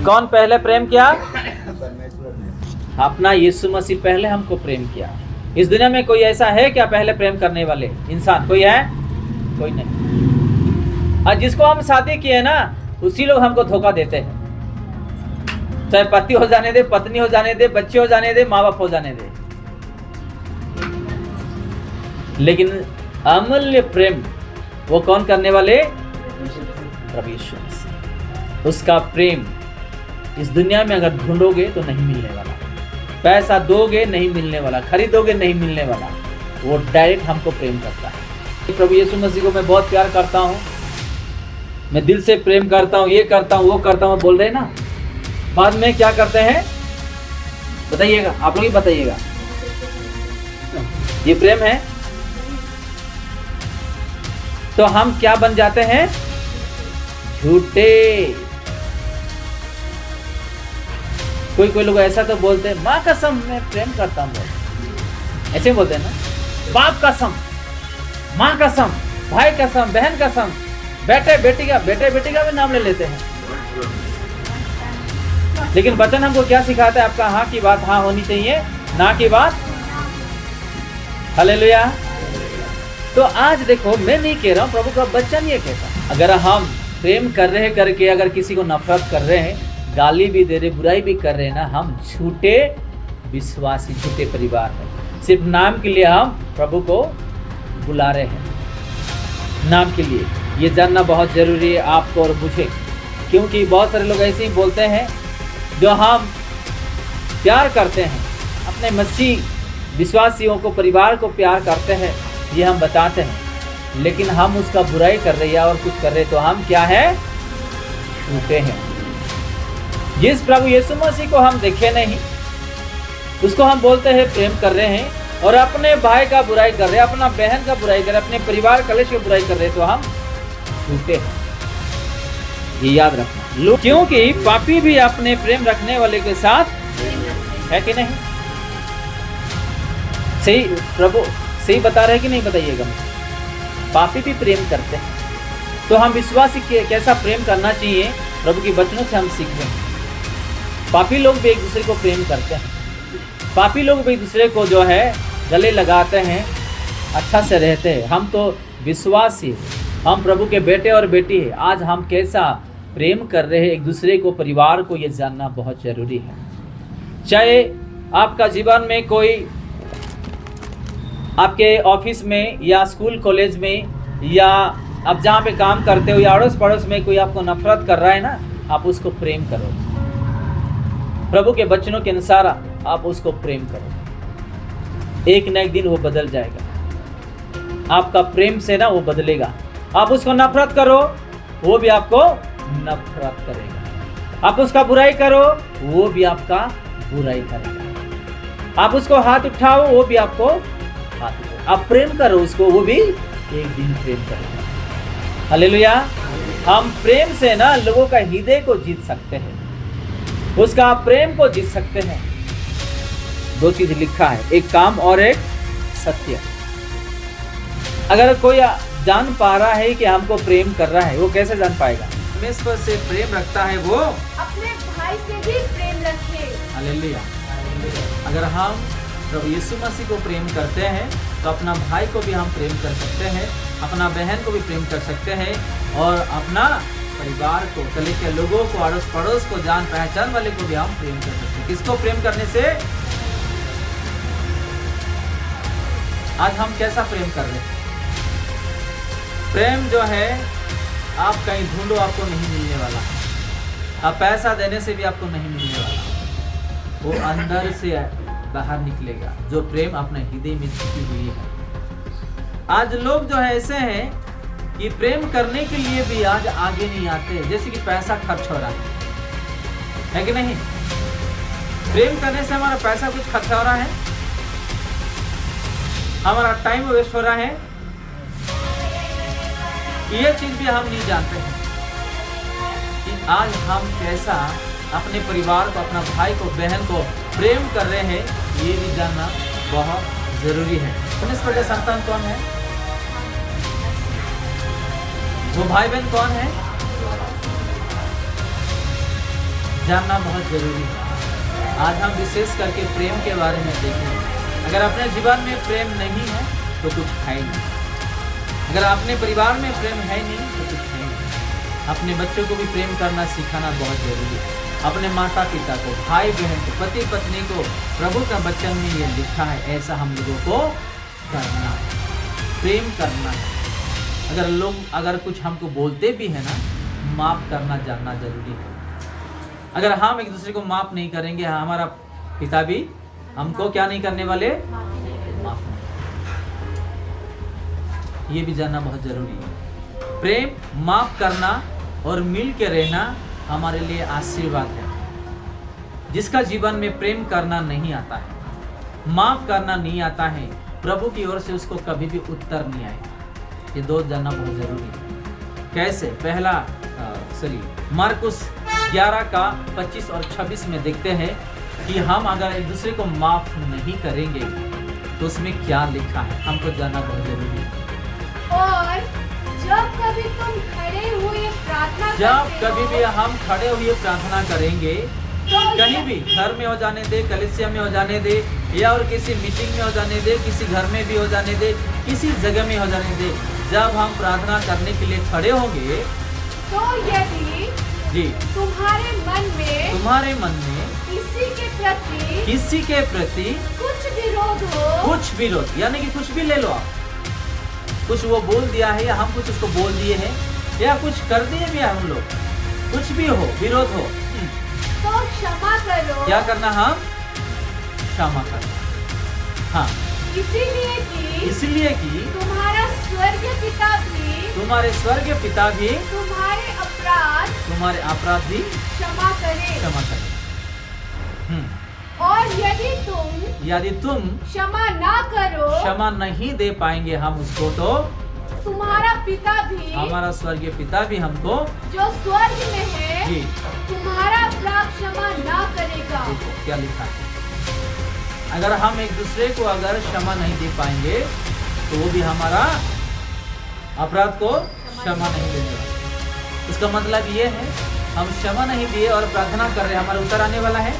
कौन पहले प्रेम किया? अपना यीशु मसीह पहले हमको प्रेम किया। इस दुनिया में कोई ऐसा है क्या पहले प्रेम करने वाले इंसान? कोई है? कोई नहीं। और जिसको हम शादी किए ना, उसी लोग हमको धोखा देते हैं। चाहे पति हो जाने दे, पत्नी हो जाने दे, बच्चे हो जाने दे, माँ बाप हो जाने दे, लेकिन अमूल्य प्रेम वो कौन करने वाले? प्रभु यीशु मसीह। उसका प्रेम इस दुनिया में अगर ढूंढोगे तो नहीं मिलने वाला, पैसा दोगे नहीं मिलने वाला, खरीदोगे नहीं मिलने वाला। वो डायरेक्ट हमको प्रेम करता है। प्रभु यीशु मसीह को मैं बहुत प्यार करता हूँ, मैं दिल से प्रेम करता हूँ, ये करता हूँ, वो करता हूँ, बोल रहे ना, बाद में क्या करते हैं बताइएगा, आप लोग ही बताइएगा। ये प्रेम है तो हम क्या बन जाते हैं? झूठे। कोई लोग ऐसा तो बोलते हैं, माँ कसम मैं प्रेम करता हूँ, ऐसे बोलते हैं ना। बाप कसम, माँ कसम, भाई कसम, बहन कसम, बेटे बेटी का भी नाम ले लेते हैं। लेकिन वचन हमको क्या सिखाता है? आपका हाँ की बात हाँ होनी चाहिए, ना की बात। हालेलुया। तो आज देखो, मैं नहीं कह रहा हूँ, प्रभु का वचन ये कहता, अगर हम प्रेम कर रहे करके अगर किसी को नफरत कर रहे हैं, गाली भी दे रहे, बुराई भी कर रहे हैं ना, हम झूठे विश्वासी, झूठे परिवार हैं। सिर्फ नाम के लिए हम प्रभु को बुला रहे हैं, नाम के लिए। ये जानना बहुत जरूरी है आपको और मुझे, क्योंकि बहुत सारे लोग ऐसे ही बोलते हैं, जो हम प्यार करते हैं अपने मसीह विश्वासियों को, परिवार को प्यार करते हैं, ये हम बताते हैं, लेकिन हम उसका बुराई कर रहे हैं और कुछ कर रहे, तो हम क्या है? झूठे हैं। जिस प्रभु यीशु मसीह को हम देखे नहीं, उसको हम बोलते हैं प्रेम कर रहे हैं, और अपने भाई का बुराई कर रहे हैं, अपना बहन का बुराई कर रहे हैं, अपने परिवार कलेश की बुराई कर रहे हैं, तो हम झूठे हैं। ये याद रखना, क्योंकि पापी भी अपने प्रेम रखने वाले के साथ है कि नहीं? सही प्रभु सही बता रहे कि नहीं? बताइएगा। पापी भी प्रेम करते हैं, तो हम विश्वासी कैसा प्रेम करना चाहिए, प्रभु के वचनों से हम सीख रहे हैं। पापी लोग भी एक दूसरे को प्रेम करते हैं, पापी लोग भी एक दूसरे को जो है गले लगाते हैं, अच्छा से रहते हैं। हम तो विश्वासी, हम प्रभु के बेटे और बेटी है। आज हम कैसा प्रेम कर रहे हैं एक दूसरे को, परिवार को, ये जानना बहुत जरूरी है। चाहे आपका जीवन में कोई, आपके ऑफिस में या स्कूल कॉलेज में, या आप जहाँ पे काम करते हो, या अड़ोस पड़ोस में कोई आपको नफरत कर रहा है ना, आप उसको प्रेम करो। प्रभु के वचनों के अनुसार आप उसको प्रेम करो। एक न एक दिन वो बदल जाएगा, आपका प्रेम से ना वो बदलेगा। आप उसको नफरत करो, वो भी आपको नफरत करेगा। आप उसका बुराई करो, वो भी आपका बुराई करेगा। आप उसको हाथ उठाओ, वो भी आपको हाथ उठाओ। आप प्रेम करो उसको, वो भी एक दिन प्रेम करेगा। हालेलुया। हम प्रेम से ना लोगों का हृदय को जीत सकते हैं, उसका प्रेम को जीत सकते हैं। दो चीज लिखा है, एक काम और एक सत्य। अगर कोई जान पा रहा है कि हमको प्रेम कर रहा है, वो कैसे जान पाएगा? परमेश्वर से प्रेम रखता है वो अपने भाई से भी प्रेम रखे। हालेलुया। अगर हम प्रभु यीशु मसीह को प्रेम करते हैं, तो अपना भाई को भी हम प्रेम कर सकते हैं, अपना बहन को भी प्रेम कर सकते हैं, और अपना परिवार को, गले के लोगों को, अड़ोस पड़ोस को, जान पहचान वाले को भी हम प्रेम कर सकते हैं। किसको प्रेम करने से? आज हम कैसा प्रेम कर रहे हैं? प्रेम जो है, आप कहीं ढूंढो आपको नहीं मिलने वाला, आप पैसा देने से भी आपको नहीं मिलने वाला, वो अंदर से बाहर निकलेगा, जो प्रेम अपने हृदय में छिपी हुई है। आज लोग जो है ऐसे हैं कि प्रेम करने के लिए भी आज आगे नहीं आते, जैसे कि पैसा खर्च हो रहा है कि नहीं? प्रेम करने से हमारा पैसा कुछ खर्च हो रहा है, हमारा टाइम वेस्ट हो रहा है, ये चीज भी हम नहीं जानते हैं कि आज हम कैसा अपने परिवार को, अपना भाई को, बहन को प्रेम कर रहे हैं, ये भी जानना बहुत जरूरी है। परमेश्वर का संतान कौन है? वो भाई बहन कौन है? जानना बहुत जरूरी है। आज हम विशेष करके प्रेम के बारे में देखेंगे। अगर अपने जीवन में प्रेम नहीं है तो कुछ है नहीं। अगर अपने परिवार में प्रेम है नहीं तो कुछ है नहीं। अपने बच्चों को भी प्रेम करना सिखाना बहुत जरूरी है। अपने माता पिता को, भाई बहन को, पति पत्नी को प्रभु का वचन में ये लिखा है, ऐसा हम लोगों को करना है, प्रेम करना है। अगर कुछ हमको बोलते भी है ना, माफ करना जानना जरूरी है। अगर हम एक दूसरे को माफ नहीं करेंगे, हमारा पिता भी हमको क्या नहीं करने वाले, माफ नहीं। ये भी जानना बहुत जरूरी है। प्रेम, माफ करना और मिल के रहना हमारे लिए आशीर्वाद है। जिसका जीवन में प्रेम करना नहीं आता है, माफ करना नहीं आता है, प्रभु की ओर से उसको कभी भी उत्तर नहीं आएगा। ये दो जानना बहुत जरूरी है। कैसे? मार्कुस 11 का 25 और 26 में देखते हैं कि हम अगर एक दूसरे को माफ नहीं करेंगे तो उसमें क्या लिखा है, हमको जानना बहुत जरूरी है। और जब कभी तुम खड़े हुए प्रार्थना जब करते कभी हो, भी हम खड़े हुए प्रार्थना करेंगे, तो कहीं भी, घर में हो जाने दे, कलीसिया में हो जाने दे, या और किसी मीटिंग में हो जाने दे, किसी घर में भी हो जाने दे, किसी जगह में हो जाने दे, जब हम प्रार्थना करने के लिए खड़े होंगे तो यदि जी तुम्हारे मन में किसी के प्रति कुछ विरोध यानी कि कुछ भी ले लो आप, कुछ वो बोल दिया है या हम कुछ उसको बोल दिए हैं या कुछ कर दिए भी हम लोग, कुछ भी हो, विरोध हो, तो क्षमा करो। क्या करना? हम क्षमा करना। हाँ, इसलिए कि तुम्हारे स्वर्गीय पिता भी तुम्हारे अपराध भी क्षमा करे। और यदि तुम क्षमा नहीं दे पाएंगे हम उसको, तो हमारा स्वर्गीय पिता भी हमको जो स्वर्ग में है जी तुम्हारा अपराध क्षमा ना करेगा। देखो क्या लिखा है। अगर हम एक दूसरे को अगर क्षमा नहीं दे पाएंगे तो वो भी हमारा अपराध को क्षमा नहीं देगा। इसका मतलब ये है, हम क्षमा नहीं दिए और प्रार्थना कर रहे हैं, हमारा उत्तर आने वाला है